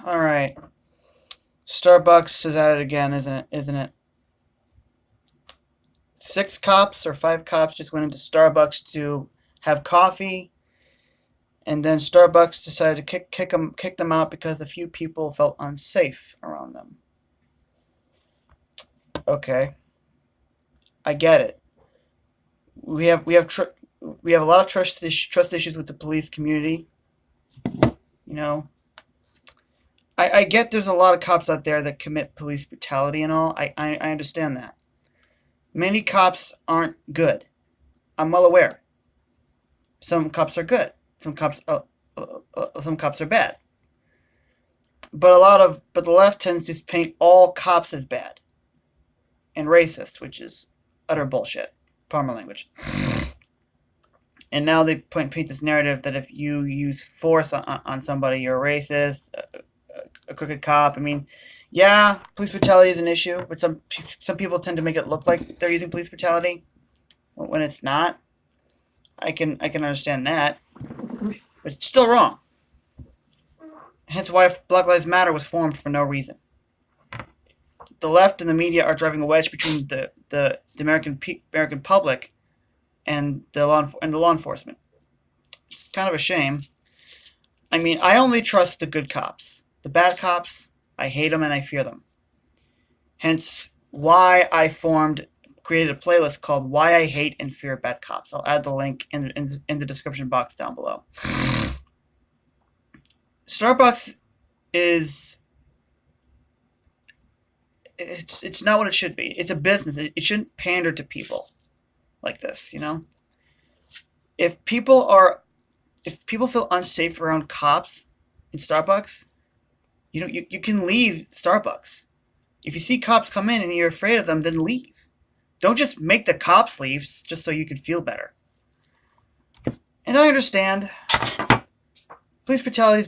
All right. Starbucks is at it again, isn't it? Isn't it? 6 cops or 5 cops just went into Starbucks to have coffee, and then Starbucks decided to kick them out because a few people felt unsafe around them. Okay, I get it. We have a lot of trust issues with the police community. You know, I get there's a lot of cops out there that commit police brutality and all. I understand that. Many cops aren't good. I'm well aware. Some cops are good. Some cops are bad. But the left tends to paint all cops as bad and racist, which is utter bullshit. Pardon my language. And now they paint this narrative that if you use force on somebody, you're a racist, a crooked cop. I mean, yeah, police brutality is an issue, but some people tend to make it look like they're using police brutality when it's not. I can understand that, but it's still wrong. Hence why Black Lives Matter was formed for no reason. The left and the media are driving a wedge between the American public and the law enforcement. It's kind of a shame. I mean, I only trust the good cops. The bad cops, I hate them and I fear them. Hence why I created a playlist called "Why I Hate and Fear Bad Cops." I'll add the link in the description box down below. Starbucks is it's not what it should be. It's a business. It shouldn't pander to people like this. If people feel unsafe around cops in Starbucks, you can leave Starbucks. If you see cops come in and you're afraid of them, then leave. Don't just make the cops leave just so you can feel better. And I understand police brutality has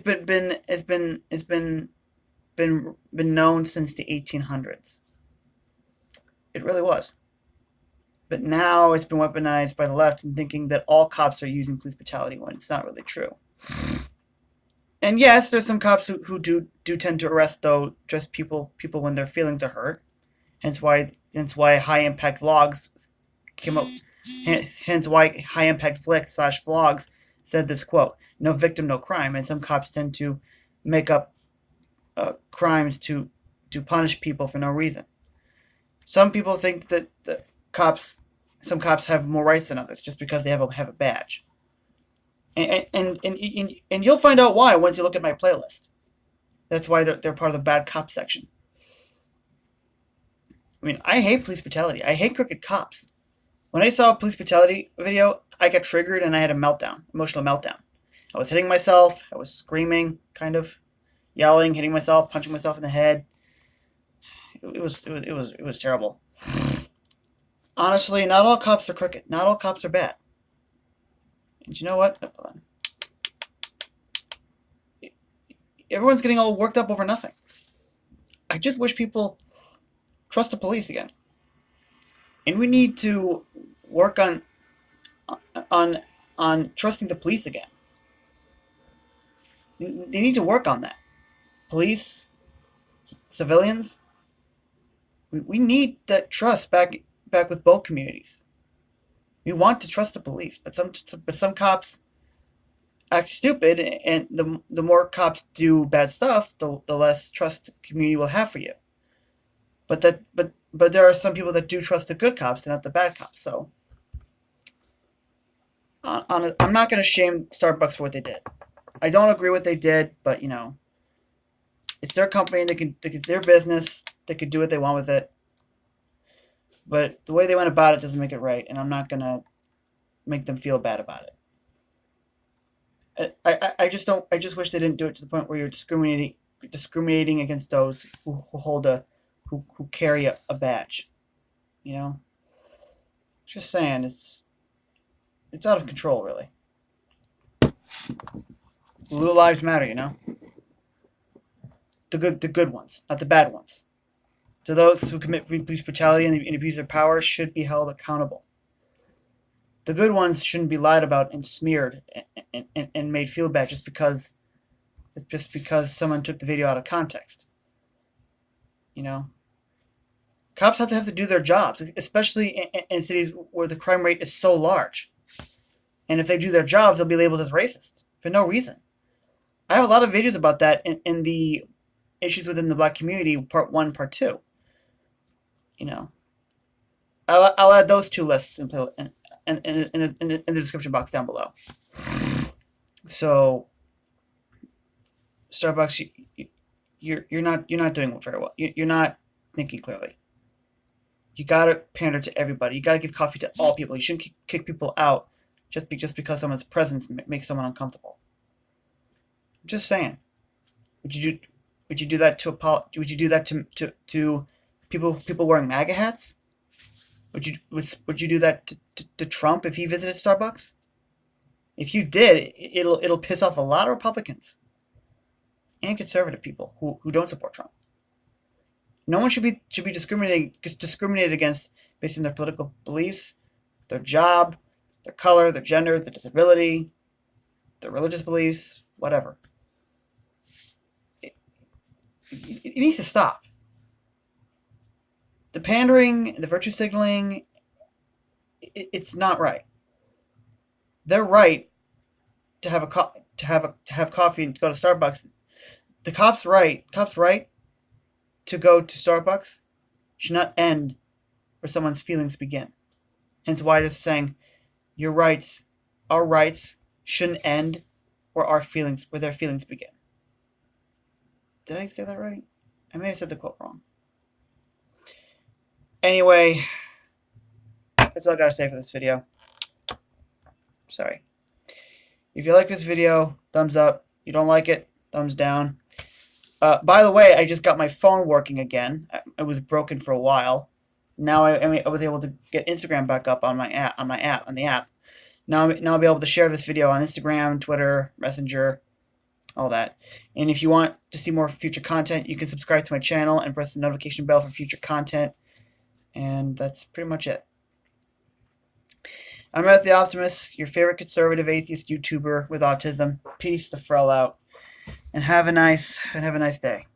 been known since the 1800s. It really was. But now it's been weaponized by the left and thinking that all cops are using police brutality when it's not really true. And yes, there's some cops who do tend to arrest people when their feelings are hurt. Hence why high impact vlogs came up. Hence why high impact flicks / vlogs said this quote: "No victim, no crime." And some cops tend to make up crimes to punish people for no reason. Some people think that some cops have more rights than others just because they have a badge. And you'll find out why once you look at my playlist. That's why they're part of the bad cop section. I mean, I hate police brutality. I hate crooked cops. When I saw a police brutality video, I got triggered and I had a emotional meltdown. I was hitting myself. I was screaming, kind of yelling, hitting myself, punching myself in the head. It was terrible. Honestly, not all cops are crooked. Not all cops are bad. And you know what? Everyone's getting all worked up over nothing. I just wish people trust the police again. And we need to work on trusting the police again. They need to work on that. Police, civilians, we need that trust back with both communities. We want to trust the police, but some cops act stupid, and the more cops do bad stuff, the less trust the community will have for you. But there are some people that do trust the good cops and not the bad cops. So I'm not going to shame Starbucks for what they did. I don't agree with what they did, but it's their company. It's their business. They could do what they want with it. But the way they went about it doesn't make it right, and I'm not going to make them feel bad about it. I just wish they didn't do it to the point where you're discriminating against those who carry a badge. Just saying, it's out of control, really. Blue lives matter. The good ones, not the bad ones. To those who commit police brutality and abuse their power should be held accountable. The good ones shouldn't be lied about and smeared and made feel bad just because It's just because someone took the video out of context. You know, cops have to do their jobs, especially in cities where the crime rate is so large. And if they do their jobs, they'll be labeled as racist for no reason. I have a lot of videos about that in the issues within the black community, part 1, part 2. You know, I'll add those 2 lists in the description box down below. So, Starbucks, you're not doing very well. You're not thinking clearly. You gotta pander to everybody. You gotta give coffee to all people. You shouldn't kick people out just because someone's presence makes someone uncomfortable. I'm just saying. Would you do that to people wearing MAGA hats? Would you do that to Trump if he visited Starbucks? If you did, it'll piss off a lot of Republicans and conservative people who don't support Trump. No one should be discriminated against based on their political beliefs, their job, their color, their gender, their disability, their religious beliefs, whatever. It needs to stop. The pandering, the virtue signaling, it's not right. They're right to have coffee and go to Starbucks. The cops' right to go to Starbucks should not end where someone's feelings begin. Hence why this is saying our rights shouldn't end where their feelings begin. Did I say that right? I may have said the quote wrong. Anyway, that's all I gotta say for this video. Sorry. If you like this video, thumbs up. If you don't like it, thumbs down. By the way, I just got my phone working again. It was broken for a while. Now I was able to get Instagram back up on the app. Now I'll be able to share this video on Instagram, Twitter, Messenger, all that. And if you want to see more future content, you can subscribe to my channel and press the notification bell for future content. And that's pretty much it. I'm Red the Optimist, your favorite conservative atheist YouTuber with autism. Peace the Frell out. And have a nice day.